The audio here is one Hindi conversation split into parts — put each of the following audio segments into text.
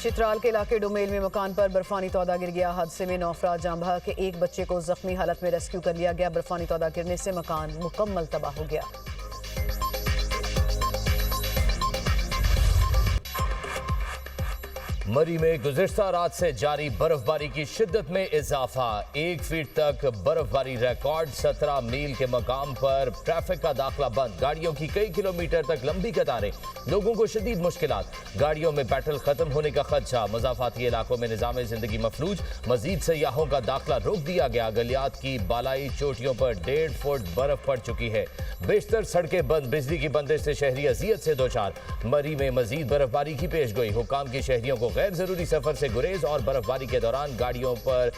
चित्राल के इलाके डोमेल में मकान पर बर्फानी तौदा गिर गया। हादसे में 9 अफराद जाँ बहक के एक बच्चे को जख्मी हालत में रेस्क्यू कर लिया गया। बर्फानी तौदा गिरने से मकान मुकम्मल तबाह हो गया। मरी में गुज़िश्ता रात से जारी बर्फबारी की शिद्दत में इजाफा। 1 फीट तक बर्फबारी रिकॉर्ड। 17 मील के मकाम पर ट्रैफिक का दाखिला बंद। गाड़ियों की कई किलोमीटर तक लंबी कतारें। लोगों को शदीद मुश्किलात। गाड़ियों में पेट्रोल खत्म होने का खदशा। मज़ाफ़ाती इलाकों में निज़ाम जिंदगी मफलूज। मजीद सयाहों का दाखिला रोक दिया गया। गलियात की बालाई चोटियों पर 1.5 फुट बर्फ पड़ चुकी है। बेशतर सड़कें बंद। बिजली की बंदिश से शहरी अजियत से दोचार। मरी में मजीद बर्फबारी की पेश गोई। हुकाम की शहरियों को गैर जरूरी सफर से गुरेज और बर्फबारी के दौरान गाड़ियों पर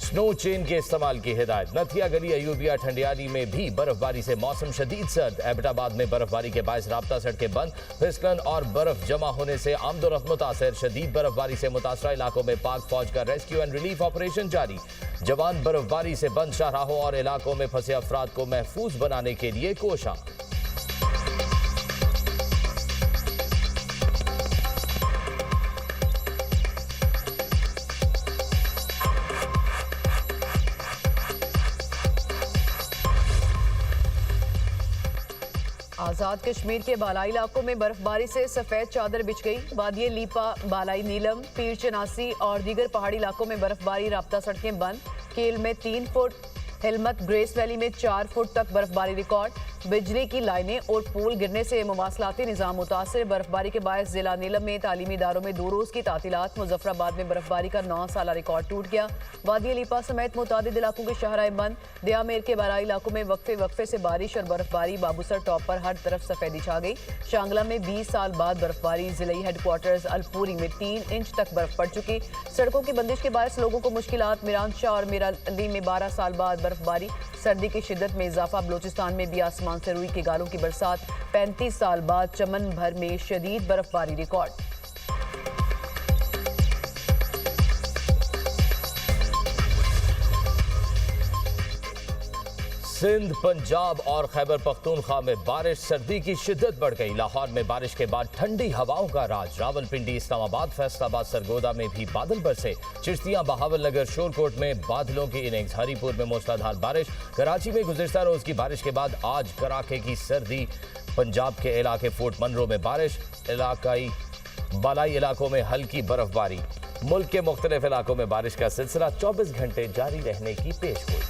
स्नो चेन के इस्तेमाल की हिदायत। नथिया गली अयूबिया ठंडियाली में भी बर्फबारी से मौसम शदीद सर्द। एबटाबाद में बर्फबारी के बायस राब्ता सड़कें बंद। फिसलन और बर्फ जमा होने से आमदोरफ्त मुतासर। शदीद बर्फबारी से मुतासरा इलाकों में पाक फौज का रेस्क्यू एंड रिलीफ ऑपरेशन जारी। जवान बर्फबारी से बंद शाहराहों और इलाकों में फंसे अफराद को महफूज बनाने के लिए कोशा। आजाद कश्मीर के बालाई इलाकों में बर्फबारी से सफेद चादर बिछ गई। वादिये लीपा, बालाई नीलम, पीर चनासी और दीगर पहाड़ी इलाकों में बर्फबारी। राब्ता सड़कें बंद। केल में 3 फुट, हिलमत ग्रेस वैली में 4 फुट तक बर्फबारी रिकॉर्ड। बिजली की लाइनें और पोल गिरने से मवासलाती निज़ाम मुतासर। बर्फबारी के बायस जिला नीलम में तालीमी इदारों में 2 रोज़ की तातीलात। मुजफ्फराबाद में बर्फबारी का 9 साला रिकॉर्ड टूट गया। वादी लीपा समेत मुतादिद इलाकों के शाहराए बंद। दियामेर के बालाई इलाकों में वक्फे वक्फे से बारिश और बर्फबारी। बाबूसर टॉप पर हर तरफ सफेदी छा गई। शांगला में 20 साल बाद बर्फबारी। जिले हेडक्वार्टर्स अलपूरी में 3 इंच तक बर्फ पड़ चुकी। सड़कों की बंदिश के बायस लोगों को मुश्किलात। मिरान शाह और मिराली में 12 साल बाद बर्फबारी। सर्दी की शिद्दत में इजाफा। बलोचिस्तान में भी आसमान से रुई के गालों की बरसात। 35 साल बाद चमन भर में शदीद बर्फबारी रिकॉर्ड। सिंध, पंजाब और खैबर पख्तूनख्वा में बारिश। सर्दी की शिद्दत बढ़ गई। लाहौर में बारिश के बाद ठंडी हवाओं का राज। रावलपिंडी, इस्लामाबाद, फैसलाबाद, सरगोदा में भी बादल बरसे। चिश्तियां, बहावलनगर, शोरकोट में बादलों की इनिंग्स। हरीपुर में मूसलाधार बारिश। कराची में गुज़िश्ता रोज की बारिश के बाद आज कड़ाके की सर्दी। पंजाब के इलाके फोर्ट मनरो में बारिश। इलाकाई बालाई इलाकों में हल्की बर्फबारी। मुल्क के मुख्तलिफ इलाकों में बारिश का सिलसिला 24 घंटे जारी रहने की पेशगोई।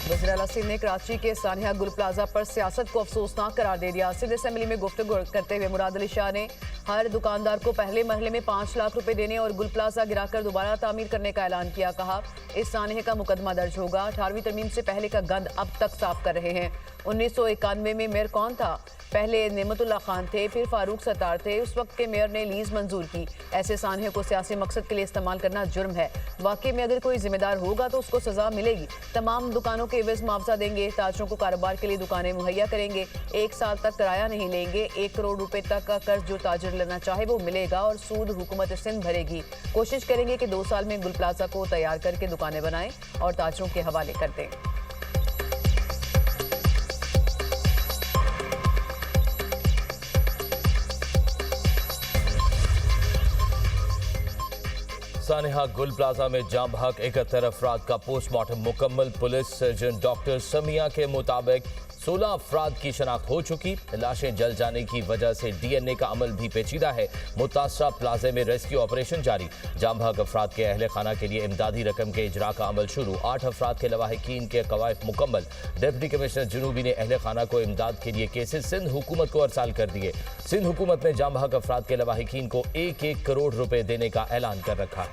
वज़ीर आला सिंध ने कराची के सानिया गुल प्लाजा पर सियासत को अफसोसनाक करार दे दिया। सिंध असेंबली में गुफ्तगू करते हुए मुराद अली शाह ने हर दुकानदार को पहले मरहले में 5 लाख रुपए देने और गुल प्लाजा गिराकर दोबारा तामीर करने का ऐलान किया। कहा, इस सानिया का मुकदमा दर्ज होगा। 18वीं तरमीम से पहले का गंद अब तक साफ कर रहे हैं। 1991 में मेयर कौन था? पहले नेमतुल्ला खान थे, फिर फारूक सत्तार थे। उस वक्त के मेयर ने लीज मंजूर की। ऐसे सानिया को सियासी मकसद के लिए इस्तेमाल करना जुर्म है। वाकई में अगर कोई जिम्मेदार होगा तो उसको सजा मिलेगी। तमाम दुकानों के एवज मुआवजा देंगे। ताजरों को कारोबार के लिए दुकानें मुहैया करेंगे। 1 साल तक किराया नहीं लेंगे। 1 करोड़ रुपए तक का कर्ज जो ताजर लेना चाहे वो मिलेगा और सूद हुकूमत सिंध भरेगी। कोशिश करेंगे कि 2 साल में गुल प्लाजा को तैयार करके दुकानें बनाएं और ताजरों के हवाले कर दें। सानिया गुल प्लाजा में जाँ बहक 71 अफराद का पोस्टमार्टम मुकम्मल। पुलिस सर्जन डॉक्टर समिया के मुताबिक 16 अफराद की शनाख्त हो चुकी। लाशें जल जाने की वजह से DNA का अमल भी पेचीदा है। मुतासरा प्लाजे में रेस्क्यू ऑपरेशन जारी। जाँ बहक अफराद के अहल खाना के लिए इमदादी रकम के इजरा का अमल शुरू। 8 अफराद के लवाहिकीन के कवायद मुकम्मल। डिप्टी कमिश्नर जुनूबी ने अहल खाना को इमदाद के लिए केसेस सिंध हुकूमत को अरसाल कर दिए। सिंध हुकूमत ने जाँ बहक अफराद के लवाहिकीन को 1-1 करोड़ रुपए देने का ऐलान कर रखा है।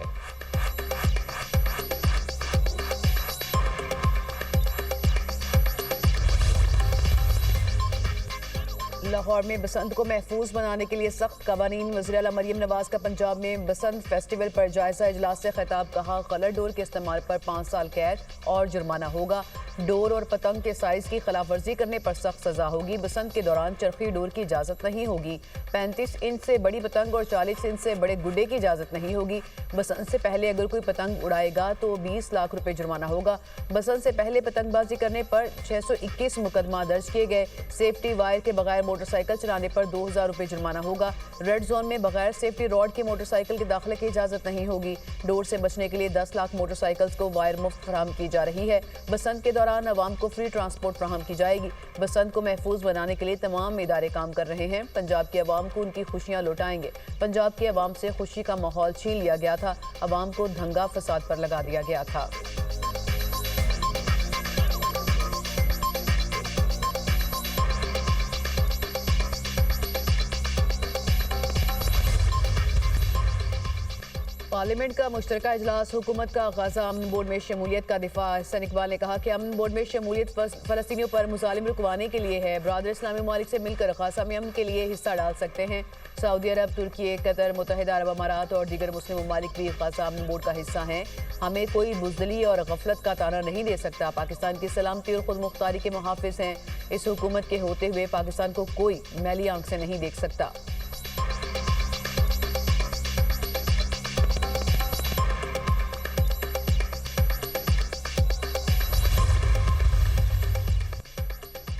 लाहौर में बसंत को महफूज बनाने के लिए सख्त कवानीन। वज़ीर आला मरीम नवाज का पंजाब में बसंत फेस्टिवल पर जायजा इजलास से खिताब। कहा, गलत डोर के इस्तेमाल पर 5 साल कैद और जुर्माना होगा। डोर और पतंग के साइज की खिलाफ वर्जी करने पर सख्त सजा होगी। बसंत के दौरान चरखी डोर की इजाजत नहीं होगी। 35 इंच से बड़ी पतंग और 40 इंच से बड़े गुड्डे की इजाजत नहीं होगी। बसंत से पहले अगर कोई पतंग उड़ाएगा तो 20 लाख रुपए जुर्माना होगा। बसंत से पहले पतंगबाजी करने पर 621 मुकदमा दर्ज किए गए। सेफ्टी वायर के बगैर मोटरसाइकिल चलाने पर 2000 रुपए जुर्माना होगा। रेड जोन में बगैर सेफ्टी रॉड के मोटरसाइकिल के दाखिले की इजाजत नहीं होगी। डोर से बचने के लिए 10 लाख मोटरसाइकिल्स को वायर मुफ्त फराहम की जा रही है। बसंत के दौरान अवाम को फ्री ट्रांसपोर्ट फराहम की जाएगी। बसंत को महफूज बनाने के लिए तमाम इदारे काम कर रहे हैं। पंजाब के अवाम को उनकी खुशियां लौटाएंगे। पंजाब के अवाम से खुशी का माहौल छीन लिया गया था। अवाम को दंगा फसाद पर लगा दिया गया था। पार्लियामेंट का मुश्तरका इजलास। हुकूमत का गाजा अमन बोर्ड में शमूलियत का दिफा। हसन इकबाल ने कहा कि अमन बोर्ड में शमूलियत फलस्तीनियों पर मुजालिम रुकवाने के लिए है। बरादर इस्लामी ममालिक से मिलकर गाजा में अमन के लिए हिस्सा डाल सकते हैं। सऊदी अरब, तुर्की, कतर, मुत्तहिदा अरब अमारात और दीगर मुस्लिम ममालिक भी गाजा अमन बोर्ड का हिस्सा हैं। हमें कोई बुज़दिली और गफलत का ताना नहीं दे सकता। पाकिस्तान की सलामती और खुद मुख्तारी के मुहाफिज हैं। इस हुकूमत के होते हुए पाकिस्तान को कोई मैली आंख से नहीं देख सकता।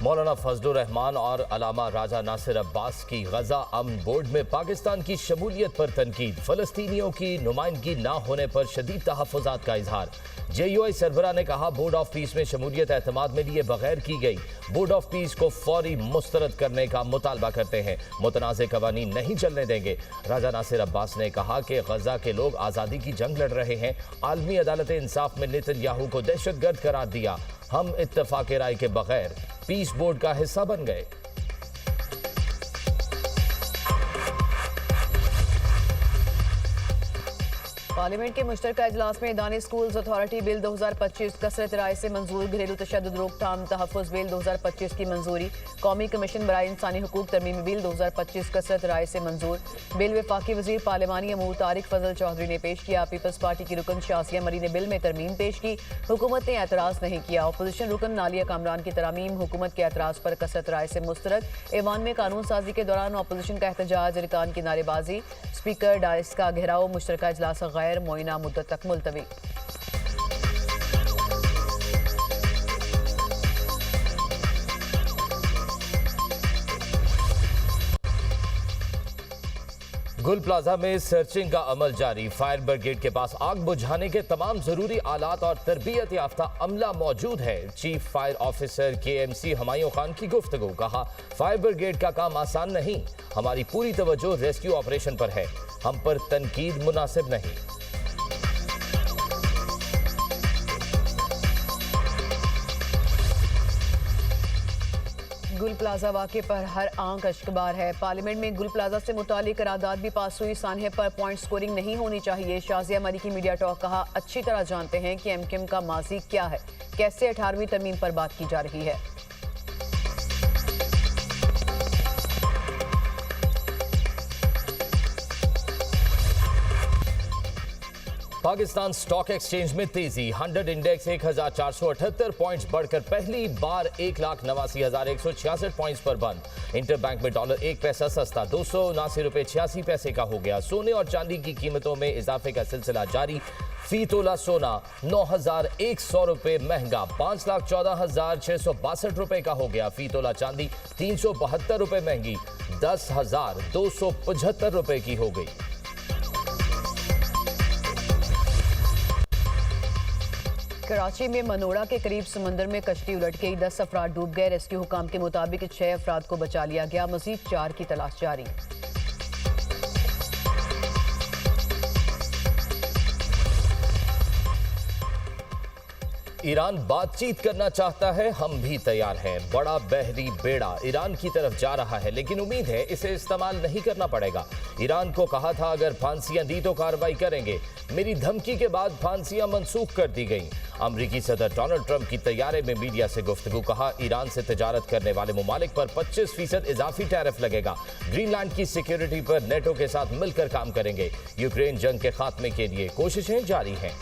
मौलाना फजलुर रहमान और अलामा राजा नासिर अब्बास की गजा अमन बोर्ड में पाकिस्तान की शमूलियत पर तनकीद। फलस्तीनियों की नुमाइंदगी ना होने पर शदीद तहफ़्फ़ुज़ात का इजहार। JUI सरबरा ने कहा, बोर्ड ऑफ पीस में शमूलियत एतमाद में लिए बगैर की गई। बोर्ड ऑफ पीस को फौरी मुस्तरद करने का मुतालबा करते हैं। मुतनाज़ कवानीन नहीं चलने देंगे। राजा नासिर अब्बास ने कहा कि गजा के लोग आज़ादी की जंग लड़ रहे हैं। आलमी अदालत इंसाफ में नेतन्याहू को दहशतगर्द करार दिया। हम इत्तफाक राय के बगैर पीस बोर्ड का हिस्सा बन गए। पार्लियामेंट के मुश्तरका इजलास में दानी स्कूल्स अथॉरिटी बिल 2025 कसरत राय से मंजूर। घरेलू तशद्दुद रोकथाम तहफ़्फ़ुज़ बिल 2025 की मंजूरी। कौमी कमीशन बराए इंसानी हुकूक तरमीमी बिल 2025 कसरत राय से मंजूर। बिल वफाकी वज़ीर पार्लिमानी अमूर तारिक फजल चौधरी ने पेश किया। पीपल्स पार्टी की रुकन शासिया मरी ने बिल में तरमीम पेश की। हुकूमत ने एतराज़ नहीं किया। अपोजिशन रुकन नालिया कामरान की तरामीम हुकूमत के एतराज़ पर कसरत राय से मुस्तरद। ऐवान में कानून साजी के दौरान अपोजिशन का एहतजाज, अरकान की नारेबाजी, स्पीकर डायस का घेराव। मुश्तरका इजलास गैर मुइना मुद्दत तक मुलतवी। गुल प्लाजा में सर्चिंग का अमल जारी। फायर ब्रिगेड के पास आग बुझाने के तमाम जरूरी आलात और तरबियत याफ्ता अमला मौजूद है। Chief fire officer KMC Humayun Khan की गुफ्तगू। कहा, फायर ब्रिगेड का काम आसान नहीं। हमारी पूरी तवज्जो रेस्क्यू ऑपरेशन पर है। हम पर तनकीद मुनासिब नहीं। गुल प्लाजा वाक़े पर हर आंख अश्कबार है। पार्लियामेंट में गुल प्लाजा से मुतालिक करारदाद भी पास हुई। सानहे पर पॉइंट स्कोरिंग नहीं होनी चाहिए। शाजिया मरी की मीडिया टॉक। कहा, अच्छी तरह जानते हैं कि MKM का माजी क्या है, कैसे 18वीं तरमीम पर बात की जा रही है। पाकिस्तान स्टॉक एक्सचेंज में तेजी। 100 इंडेक्स 1478 पॉइंट्स बढ़कर पहली बार 1,89,166 पॉइंट्स पर बंद। इंटरबैंक में डॉलर 1 पैसा सस्ता 279 रुपए 86 पैसे का हो गया। सोने और चांदी की कीमतों में इजाफे का सिलसिला जारी। फी तोला सोना 9,100 रुपए महंगा 5,14,662 रुपए का हो गया। फी तोला चांदी 372 रुपए महंगी 10,275 रुपए की हो गई। कराची में मनोड़ा के करीब समंदर में कश्ती उलट गई। 10 अफराद डूब गए। रेस्क्यू हुकाम के मुताबिक 6 अफराद को बचा लिया गया। मजीद 4 की तलाश जारी। ईरान बातचीत करना चाहता है, हम भी तैयार हैं। बड़ा बहरी बेड़ा ईरान की तरफ जा रहा है, लेकिन उम्मीद है इसे इस्तेमाल नहीं करना पड़ेगा। ईरान को कहा था अगर फांसियां दी तो कार्रवाई करेंगे। मेरी धमकी के बाद फांसियां मंसूख कर दी गईं। अमरीकी सदर डोनाल्ड ट्रंप की तैयारी में मीडिया से गुफ्तगू। कहा, ईरान से तिजारत करने वाले मुमालिक पर 25% इजाफी टैरिफ लगेगा। ग्रीनलैंड की सिक्योरिटी पर नेटो के साथ मिलकर काम करेंगे। यूक्रेन जंग के खात्मे के लिए कोशिशें जारी हैं।